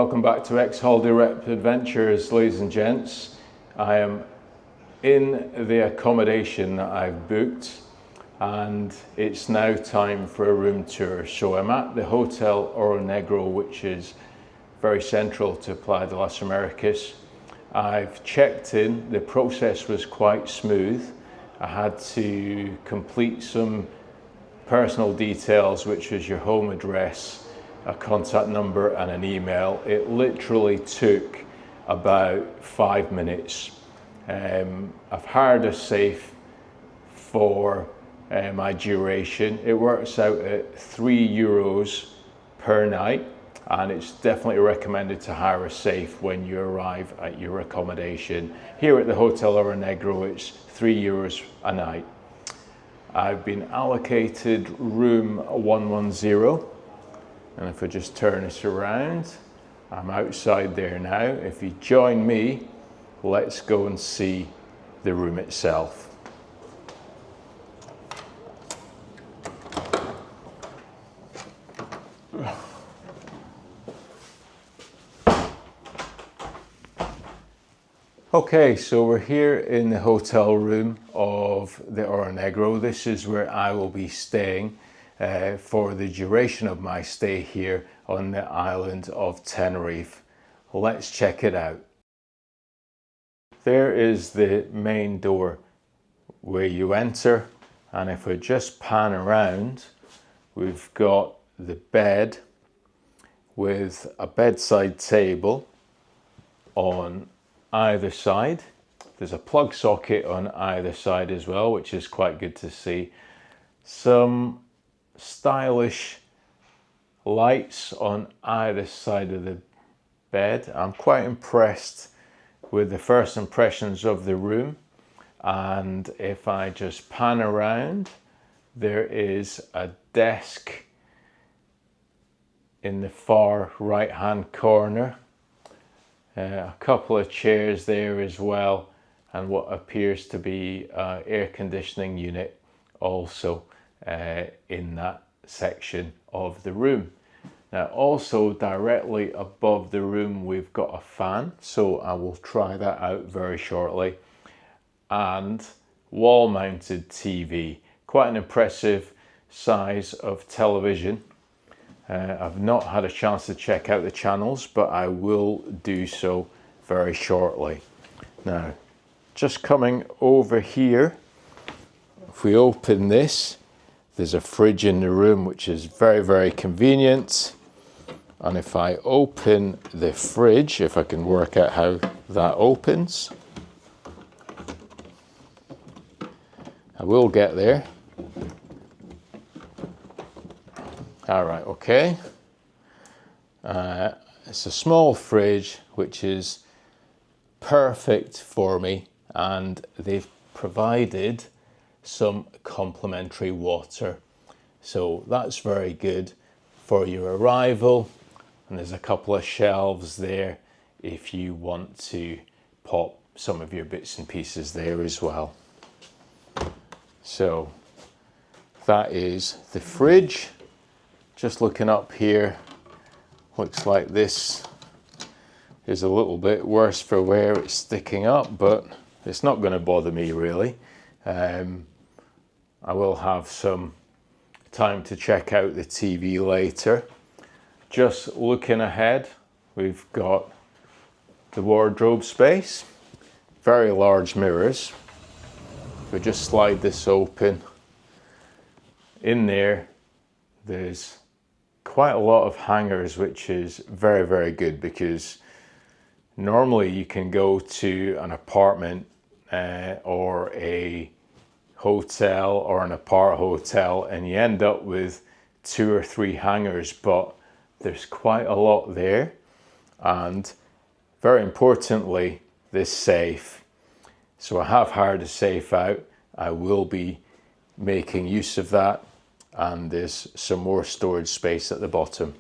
Welcome back to Holiday Rep Adventures, ladies and gents. I am in the accommodation that I've booked and it's now time for a room tour. So I'm at the Hotel Negro, which is very central to Playa de las Americas. I've checked in, the process was quite smooth. I had to complete some personal details, which was your home address, a contact number and an email. It literally took about 5 minutes. I've hired a safe for my duration. It works out at €3 per night, and it's definitely recommended to hire a safe when you arrive at your accommodation. Here at the Hotel Negro, it's €3 a night. I've been allocated room 110. And if I just turn this around, I'm outside there now. If you join me, let's go and see the room itself. Okay, so we're here in the hotel room of the Negro. This is where I will be staying for the duration of my stay here on the island of Tenerife. Let's check it out. There is the main door where you enter, and if we just pan around, we've got the bed with a bedside table on either side. There's a plug socket on either side as well, which is quite good to see. Some stylish lights on either side of the bed. I'm quite impressed with the first impressions of the room, and if I just pan around, there is a desk in the far right hand corner, a couple of chairs there as well, and what appears to be an air conditioning unit also in that section of the room. Now also directly above the room we've got a fan, so I will try that out very shortly, and wall mounted TV. Quite an impressive size of television. I've not had a chance to check out the channels, but I will do so very shortly. Now just coming over here, if we open this, there's a fridge in the room, which is very, very convenient. And if I open the fridge, if I can work out how that opens, I will get there. All right, okay. It's a small fridge, which is perfect for me, and they've provided some complimentary water, so that's very good for your arrival. And there's a couple of shelves there if you want to pop some of your bits and pieces there as well. So that is the fridge. Just looking up here, looks like this is a little bit worse for wear. It's sticking up, but it's not going to bother me really. I will have some time to check out the TV later. Just looking ahead, we've got the wardrobe space, very large mirrors. If we just slide this open, in there, there's quite a lot of hangers, which is very, very good, because normally you can go to an apartment or a hotel or an apart hotel and you end up with 2 or 3 hangers, but there's quite a lot there. And very importantly, this safe. So I have hired a safe out. I will be making use of that, and there's some more storage space at the bottom.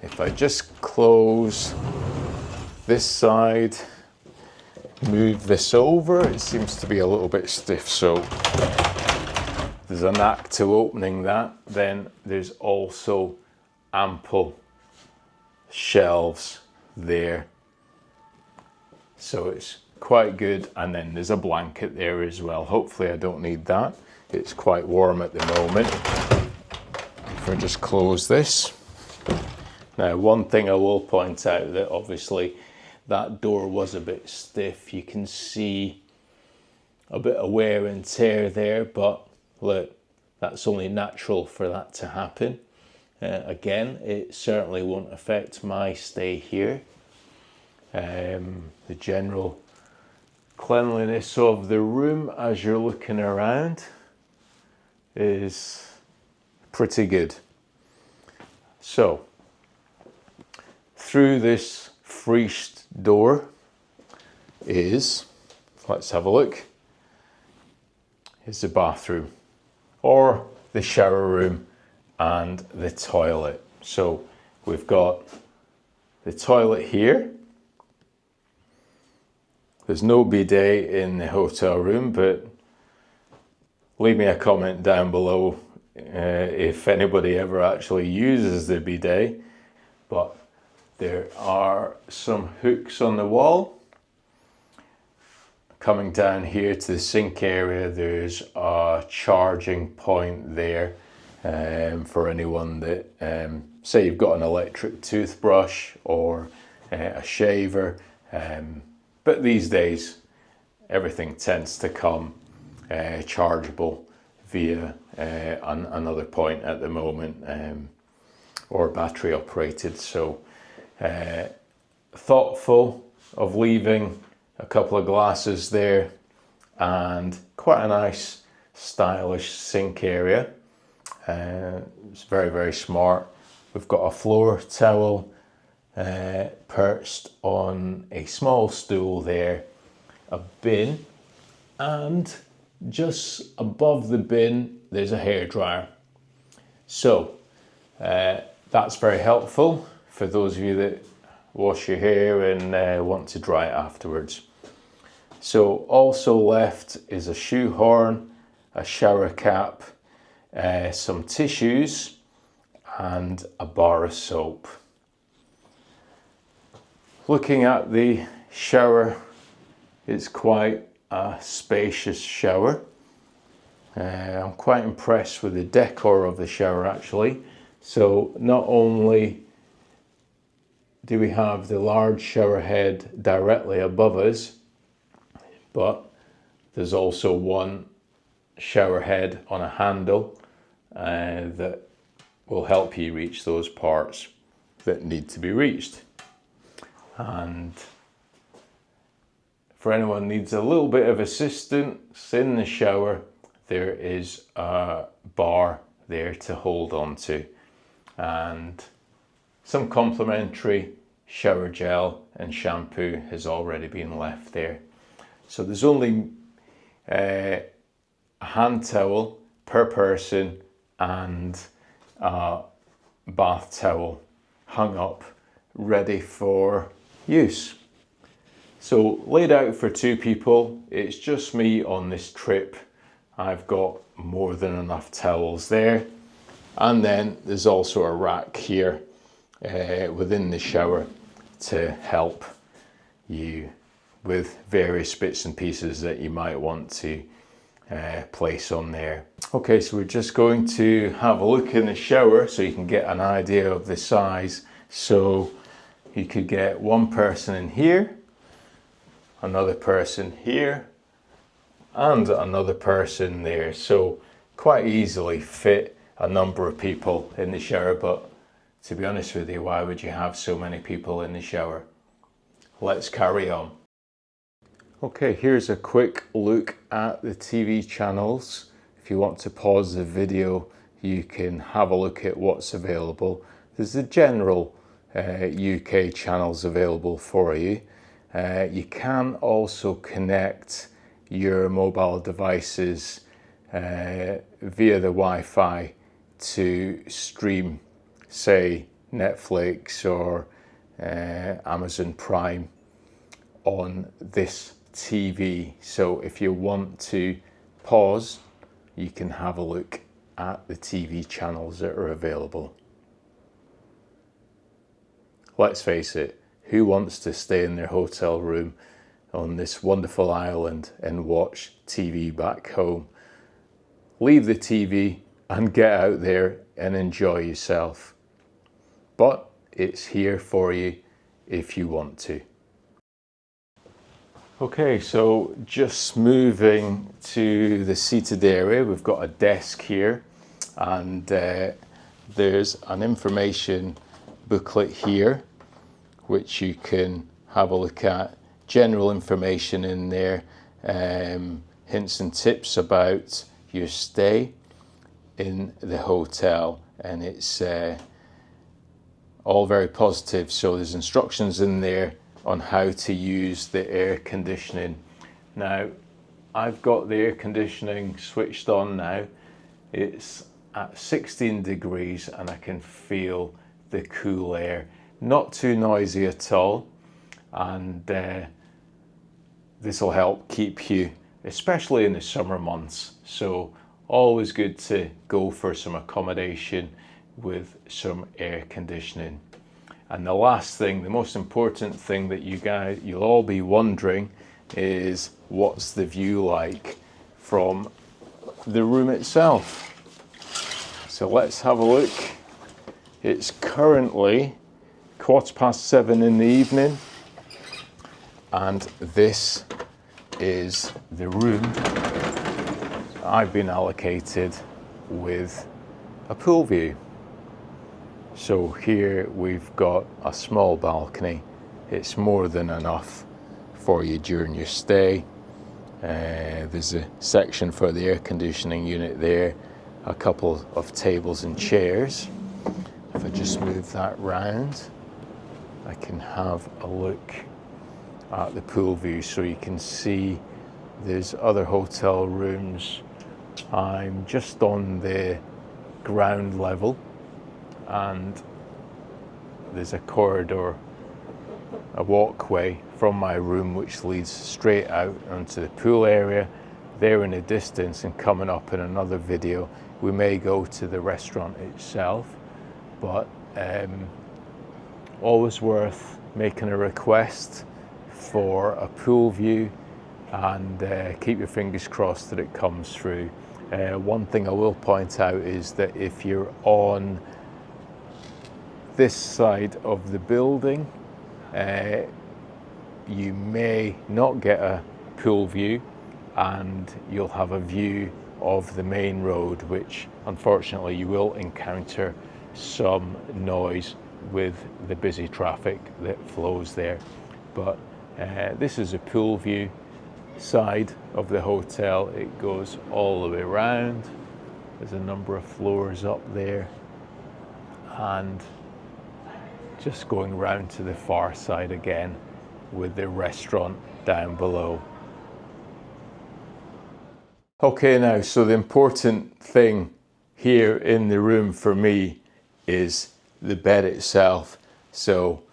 If I just close this side, move this over, it seems to be a little bit stiff, so there's a knack to opening that. Then there's also ample shelves there. So it's quite good. And then there's a blanket there as well. Hopefully I don't need that. It's quite warm at the moment. If I just close this. Now, one thing I will point out that obviously that door was a bit stiff. You can see a bit of wear and tear there, but look, that's only natural for that to happen. Again, it certainly won't affect my stay here. The general cleanliness of the room as you're looking around is pretty good. So, through this friezed door is, let's have a look, is the bathroom or the shower room and the toilet. So we've got the toilet here. There's no bidet in the hotel room, but leave me a comment down below if anybody ever actually uses the bidet. But there are some hooks on the wall. Coming down here to the sink area, there's a charging point there for anyone that, say you've got an electric toothbrush or a shaver. But these days, everything tends to come chargeable via another point at the moment, or battery operated. So thoughtful of leaving a couple of glasses there and quite a nice stylish sink area. It's very, very smart. We've got a floor towel perched on a small stool there, a bin, and just above the bin there's a hairdryer. So that's very helpful for those of you that wash your hair and want to dry it afterwards. So also left is a shoehorn, a shower cap, some tissues and a bar of soap. Looking at the shower, it's quite a spacious shower. I'm quite impressed with the decor of the shower actually. So not only do we have the large shower head directly above us, but there's also one shower head on a handle that will help you reach those parts that need to be reached. And for anyone who needs a little bit of assistance in the shower, there is a bar there to hold on to, and some complimentary shower gel and shampoo has already been left there. So there's only a hand towel per person and a bath towel hung up ready for use. So laid out for two people. It's just me on this trip. I've got more than enough towels there, and then there's also a rack here within the shower to help you with various bits and pieces that you might want to place on there. Okay, so we're just going to have a look in the shower so you can get an idea of the size. So you could get one person in here, another person here, and another person there. So quite easily fit a number of people in the shower, but to be honest with you, why would you have so many people in the shower? Let's carry on. Okay, here's a quick look at the TV channels. If you want to pause the video, you can have a look at what's available. There's the general UK channels available for you. You can also connect your mobile devices via the Wi-Fi to stream, say, Netflix or Amazon Prime on this TV. So if you want to pause, you can have a look at the TV channels that are available. let's face it, who wants to stay in their hotel room on this wonderful island and watch TV back home? Leave the TV and get out there and enjoy yourself. But it's here for you if you want to. Okay, so just moving to the seated area, we've got a desk here, and there's an information booklet here which you can have a look at. General information in there, hints and tips about your stay in the hotel, and it's all very positive. So there's instructions in there on how to use the air conditioning. Now, I've got the air conditioning switched on now. It's at 16 degrees and I can feel the cool air. Not too noisy at all, and this will help keep you, especially in the summer months. So always good to go for some accommodation with some air conditioning. And the last thing, the most important thing that you'll all be wondering is, what's the view like from the room itself? So let's have a look. It's currently 7:15 in the evening, and this is the room I've been allocated with a pool view. So here we've got a small balcony. It's more than enough for you during your stay. There's a section for the air conditioning unit there, a couple of tables and chairs. If I just move that round, I can have a look at the pool view so you can see there's other hotel rooms. I'm just on the ground level, and there's a corridor, a walkway from my room which leads straight out onto the pool area. There in the distance, and coming up in another video, we may go to the restaurant itself, but always worth making a request for a pool view, and keep your fingers crossed that it comes through. One thing I will point out is that if you're on this side of the building, you may not get a pool view, and you'll have a view of the main road, which unfortunately you will encounter some noise with the busy traffic that flows there. But this is a pool view side of the hotel. It goes all the way around. There's a number of floors up there, and just going round to the far side again with the restaurant down below. Okay, now, so the important thing here in the room for me is the bed itself. So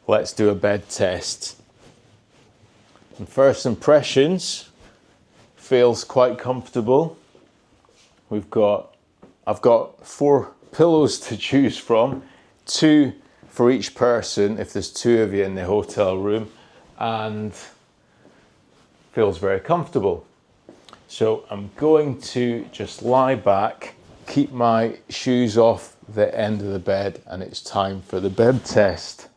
let's do a bed test. And first impressions, feels quite comfortable. I've got 4 pillows to choose from, 2 for each person if there's 2 of you in the hotel room, and feels very comfortable. So I'm going to just lie back, keep my shoes off the end of the bed, and it's time for the bed test.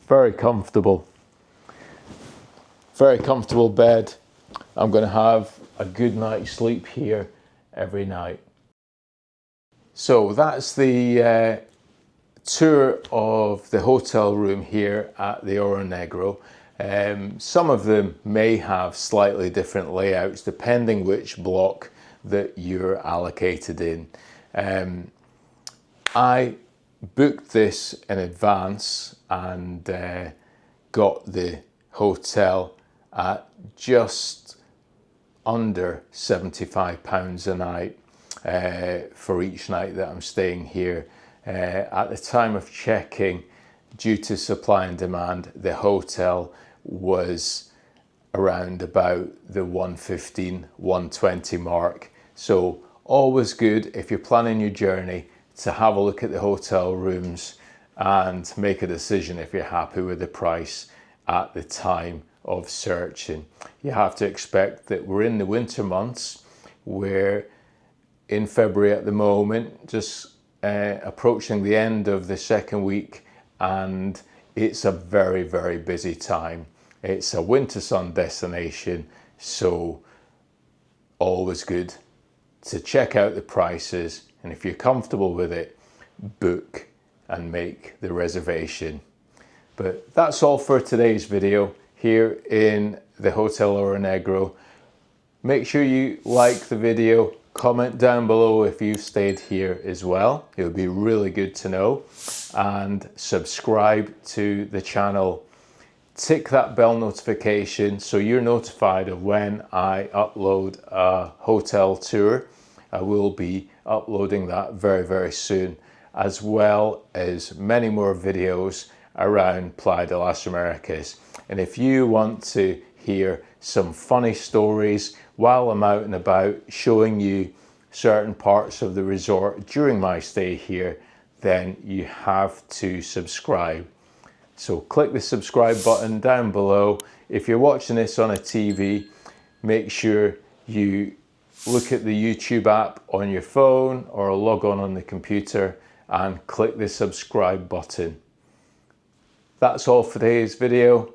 Very comfortable. Very comfortable bed. I'm going to have a good night's sleep here every night. So that's the tour of the hotel room here at the Negro. Some of them may have slightly different layouts depending which block that you're allocated in. I booked this in advance and got the hotel at just under £75 a night for each night that I'm staying here. At the time of checking, due to supply and demand, the hotel was around about the 115, 120 mark. So always good if you're planning your journey to have a look at the hotel rooms and make a decision if you're happy with the price at the time of searching. You have to expect that we're in the winter months. We're in February at the moment, just approaching the end of the second week, and it's a very, very busy time. It's a winter sun destination, so always good to check out the prices, and if you're comfortable with it, book and make the reservation. But that's all for today's video here in the Hotel Negro. Make sure you like the video, comment down below if you've stayed here as well. It would be really good to know, and subscribe to the channel. Tick that bell notification so you're notified of when I upload a hotel tour. I will be uploading that very, very soon, as well as many more videos around Playa de las Americas. And if you want to hear some funny stories while I'm out and about showing you certain parts of the resort during my stay here, then you have to subscribe. So click the subscribe button down below. If you're watching this on a TV, make sure you look at the YouTube app on your phone or log on the computer and click the subscribe button. That's all for today's video.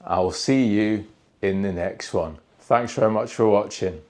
I will see you in the next one. Thanks very much for watching.